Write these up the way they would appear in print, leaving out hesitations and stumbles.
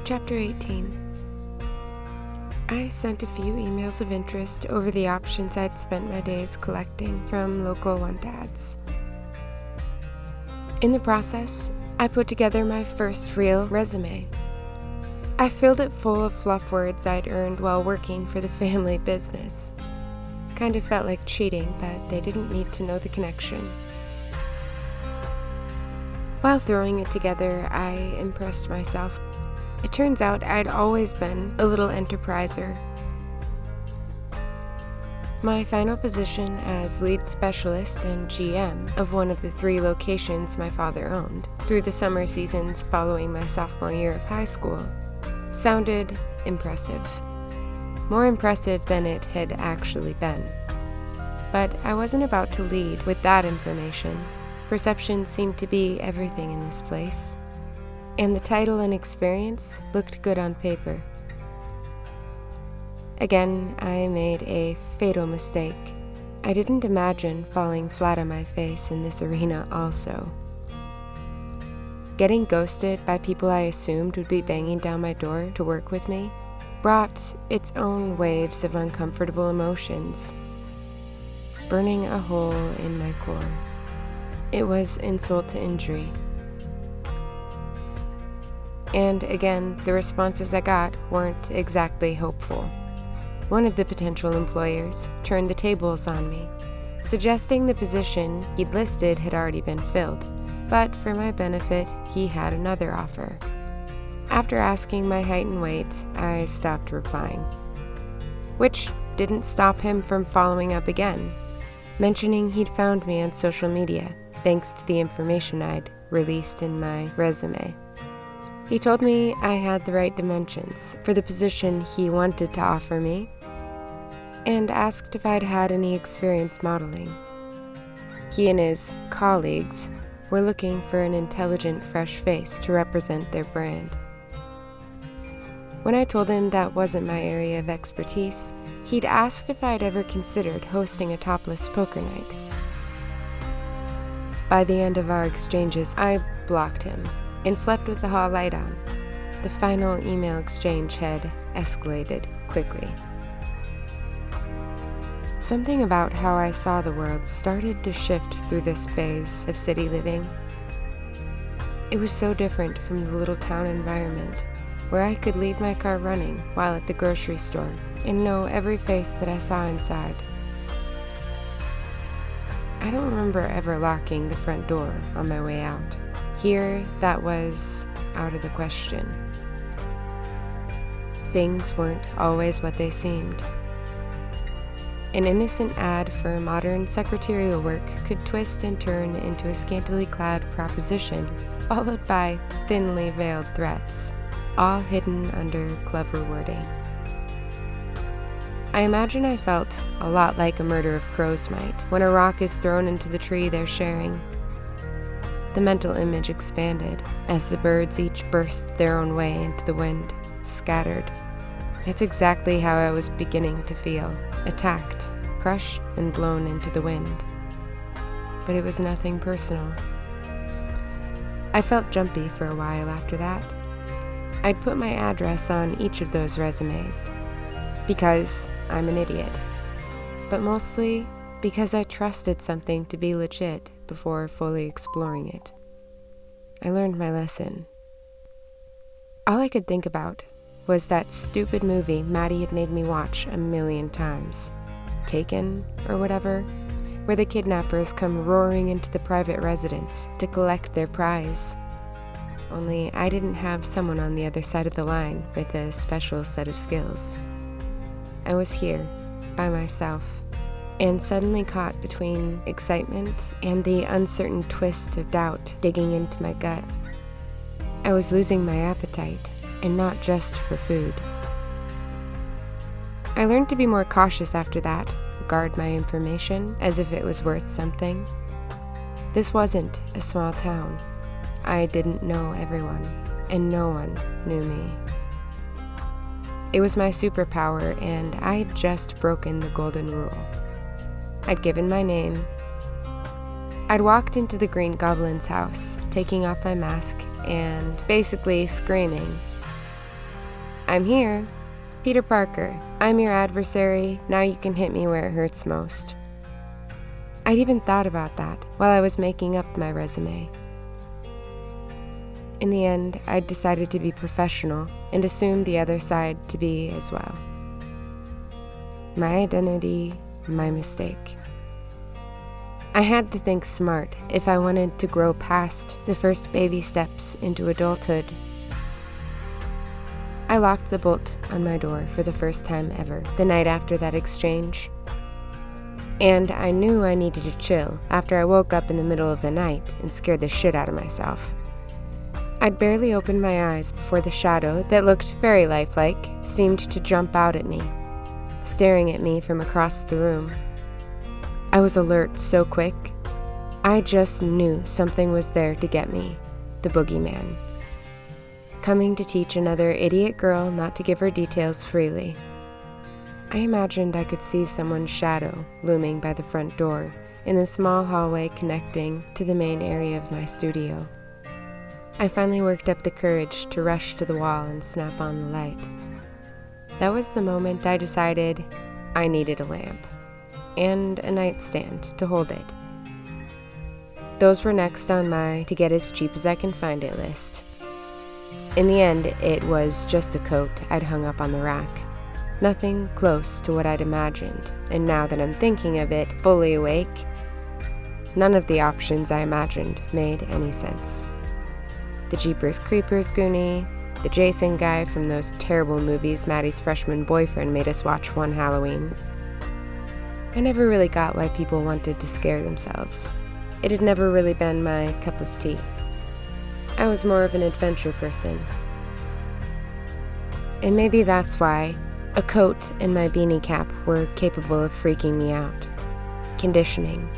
Chapter 18. I sent a few emails of interest over the options I'd spent my days collecting from local want ads. In the process, I put together my first real resume. I filled it full of fluff words I'd earned while working for the family business. Kind of felt like cheating, but they didn't need to know the connection. While throwing it together, I impressed myself. It turns out I'd always been a little enterpriser. My final position as lead specialist and GM of one of the 3 locations my father owned through the summer seasons following my sophomore year of high school sounded impressive. More impressive than it had actually been. But I wasn't about to lead with that information. Perception seemed to be everything in this place, and the title and experience looked good on paper. Again, I made a fatal mistake. I didn't imagine falling flat on my face in this arena also. Getting ghosted by people I assumed would be banging down my door to work with me brought its own waves of uncomfortable emotions, burning a hole in my core. It was insult to injury. And again, the responses I got weren't exactly hopeful. One of the potential employers turned the tables on me, suggesting the position he'd listed had already been filled, but for my benefit, he had another offer. After asking my height and weight, I stopped replying, which didn't stop him from following up again, mentioning he'd found me on social media thanks to the information I'd released in my resume. He told me I had the right dimensions for the position he wanted to offer me, and asked if I'd had any experience modeling. He and his colleagues were looking for an intelligent, fresh face to represent their brand. When I told him that wasn't my area of expertise, he'd asked if I'd ever considered hosting a topless poker night. By the end of our exchanges, I blocked him and slept with the hall light on. The final email exchange had escalated quickly. Something about how I saw the world started to shift through this phase of city living. It was so different from the little town environment, where I could leave my car running while at the grocery store and know every face that I saw inside. I don't remember ever locking the front door on my way out. Here, that was out of the question. Things weren't always what they seemed. An innocent ad for modern secretarial work could twist and turn into a scantily clad proposition, followed by thinly veiled threats, all hidden under clever wording. I imagine I felt a lot like a murder of crows might when a rock is thrown into the tree they're sharing. The mental image expanded as the birds each burst their own way into the wind, scattered. That's exactly how I was beginning to feel, attacked, crushed, and blown into the wind. But it was nothing personal. I felt jumpy for a while after that. I'd put my address on each of those resumes, because I'm an idiot, but mostly because I trusted something to be legit before fully exploring it. I learned my lesson. All I could think about was that stupid movie Maddie had made me watch a million times, Taken or whatever, where the kidnappers come roaring into the private residence to collect their prize. Only I didn't have someone on the other side of the line with a special set of skills. I was here, by myself, and suddenly caught between excitement and the uncertain twist of doubt digging into my gut. I was losing my appetite, and not just for food. I learned to be more cautious after that, guard my information as if it was worth something. This wasn't a small town. I didn't know everyone, and no one knew me. It was my superpower, and I'd just broken the golden rule. I'd given my name. I'd walked into the Green Goblin's house, taking off my mask and basically screaming, I'm here. Peter Parker, I'm your adversary. Now you can hit me where it hurts most. I'd even thought about that while I was making up my resume. In the end, I'd decided to be professional and assumed the other side to be as well. My identity, my mistake. I had to think smart if I wanted to grow past the first baby steps into adulthood. I locked the bolt on my door for the first time ever the night after that exchange. And I knew I needed to chill after I woke up in the middle of the night and scared the shit out of myself. I'd barely opened my eyes before the shadow that looked very lifelike seemed to jump out at me, staring at me from across the room. I was alert so quick. I just knew something was there to get me, the boogeyman. Coming to teach another idiot girl not to give her details freely. I imagined I could see someone's shadow looming by the front door in the small hallway connecting to the main area of my studio. I finally worked up the courage to rush to the wall and snap on the light. That was the moment I decided I needed a lamp and a nightstand to hold it. Those were next on my to get as cheap as I can find it list. In the end, it was just a coat I'd hung up on the rack. Nothing close to what I'd imagined, and now that I'm thinking of it fully awake, none of the options I imagined made any sense. The Jeepers Creepers Goonie, the Jason guy from those terrible movies Maddie's freshman boyfriend made us watch one Halloween. I never really got why people wanted to scare themselves. It had never really been my cup of tea. I was more of an adventure person. And maybe that's why a coat and my beanie cap were capable of freaking me out. Conditioning.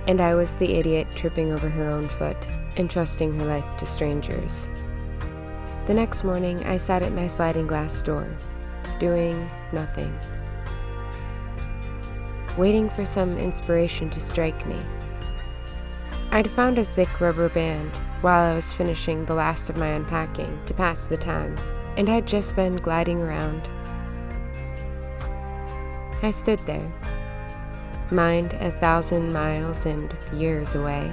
And I was the idiot tripping over her own foot and trusting her life to strangers. The next morning, I sat at my sliding glass door, doing nothing. Waiting for some inspiration to strike me. I'd found a thick rubber band while I was finishing the last of my unpacking to pass the time, and I'd just been gliding around. I stood there, mind 1,000 miles and years away.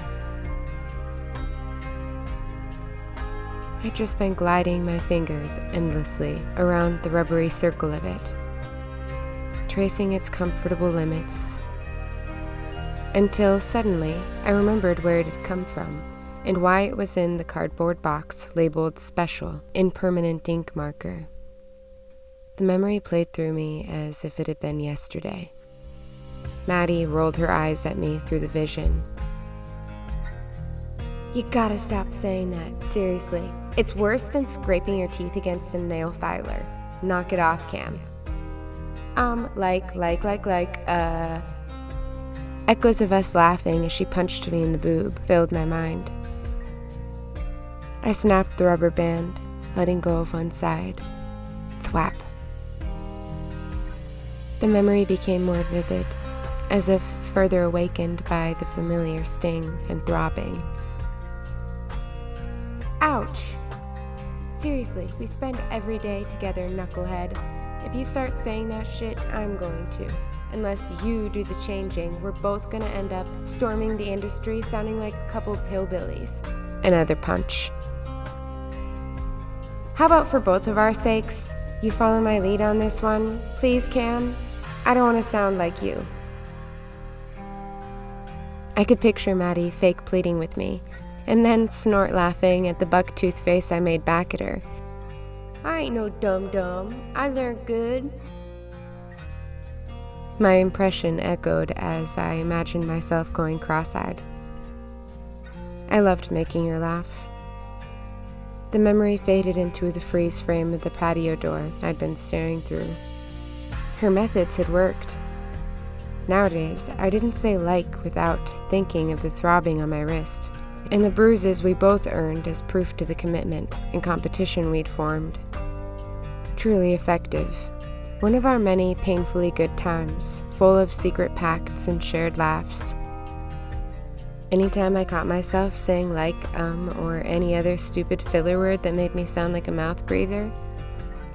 I'd just been gliding my fingers endlessly around the rubbery circle of it, tracing its comfortable limits, until suddenly I remembered where it had come from and why it was in the cardboard box labeled special in permanent ink marker. The memory played through me as if it had been yesterday. Maddie rolled her eyes at me through the vision. You gotta stop saying that, seriously. It's worse than scraping your teeth against a nail filer. Knock it off, Cam. Echoes of us laughing as she punched me in the boob filled my mind. I snapped the rubber band, letting go of one side. Thwap. The memory became more vivid, as if further awakened by the familiar sting and throbbing. Ouch! Seriously, we spend every day together, knucklehead. If you start saying that shit, I'm going to. Unless you do the changing, we're both gonna end up storming the industry sounding like a couple hillbillies. Another punch. How about for both of our sakes, you follow my lead on this one? Please, Cam? I don't want to sound like you. I could picture Maddie fake pleading with me, and then snort laughing at the buck-tooth face I made back at her. I ain't no dum-dum. I learned good. My impression echoed as I imagined myself going cross-eyed. I loved making her laugh. The memory faded into the freeze frame of the patio door I'd been staring through. Her methods had worked. Nowadays, I didn't say like without thinking of the throbbing on my wrist, and the bruises we both earned as proof to the commitment and competition we'd formed. Truly effective. One of our many painfully good times, full of secret pacts and shared laughs. Anytime I caught myself saying like, or any other stupid filler word that made me sound like a mouth breather,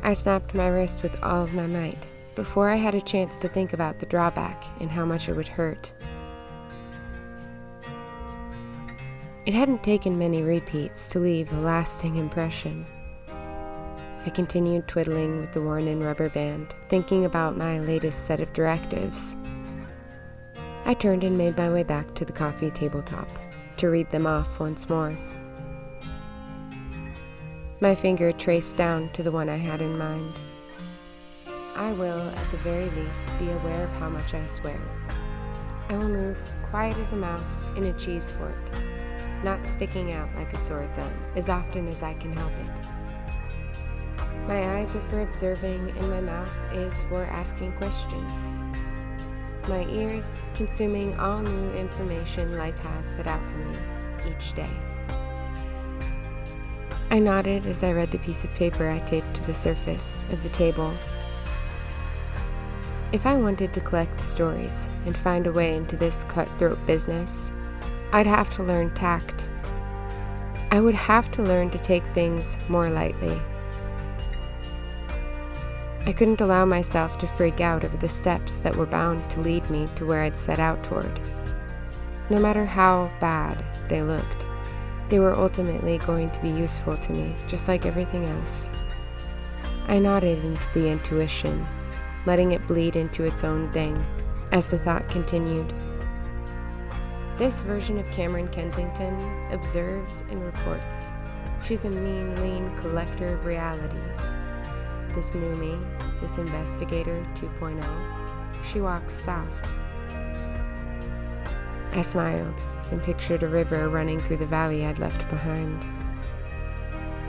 I snapped my wrist with all of my might, before I had a chance to think about the drawback and how much it would hurt. It hadn't taken many repeats to leave a lasting impression. I continued twiddling with the worn-in rubber band, thinking about my latest set of directives. I turned and made my way back to the coffee tabletop to read them off once more. My finger traced down to the one I had in mind. I will, at the very least, be aware of how much I swear. I will move quiet as a mouse in a cheese fork, not sticking out like a sore thumb, as often as I can help it. My eyes are for observing, and my mouth is for asking questions. My ears consuming all new information life has set out for me each day. I nodded as I read the piece of paper I taped to the surface of the table. If I wanted to collect stories and find a way into this cutthroat business, I'd have to learn tact. I would have to learn to take things more lightly. I couldn't allow myself to freak out over the steps that were bound to lead me to where I'd set out toward. No matter how bad they looked, they were ultimately going to be useful to me, just like everything else. I nodded into the intuition, letting it bleed into its own thing, as the thought continued. This version of Cameron Kensington observes and reports. She's a mean, lean collector of realities. This new me, this investigator 2.0, she walks soft. I smiled and pictured a river running through the valley I'd left behind.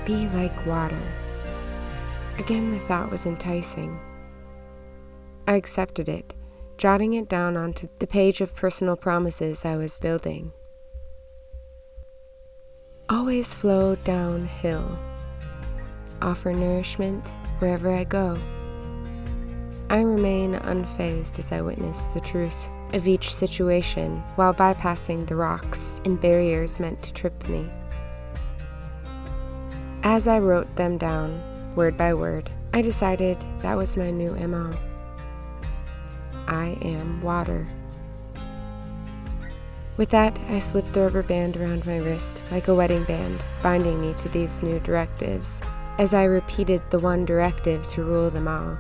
Be like water. Again, the thought was enticing. I accepted it, jotting it down onto the page of personal promises I was building. Always flow downhill. Offer nourishment wherever I go. I remain unfazed as I witness the truth of each situation while bypassing the rocks and barriers meant to trip me. As I wrote them down, word by word, I decided that was my new MO. I am water. With that, I slipped the rubber band around my wrist like a wedding band, binding me to these new directives, as I repeated the one directive to rule them all.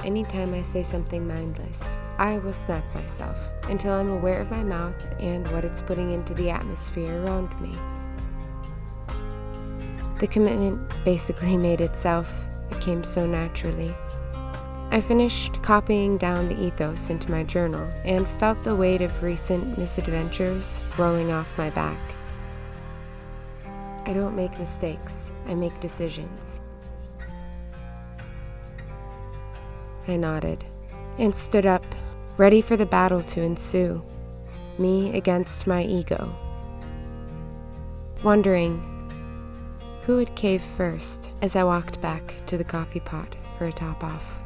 Anytime I say something mindless, I will snap myself until I'm aware of my mouth and what it's putting into the atmosphere around me. The commitment basically made itself. It came so naturally. I finished copying down the ethos into my journal and felt the weight of recent misadventures rolling off my back. I don't make mistakes, I make decisions. I nodded and stood up, ready for the battle to ensue, me against my ego, wondering who would cave first as I walked back to the coffee pot for a top-off.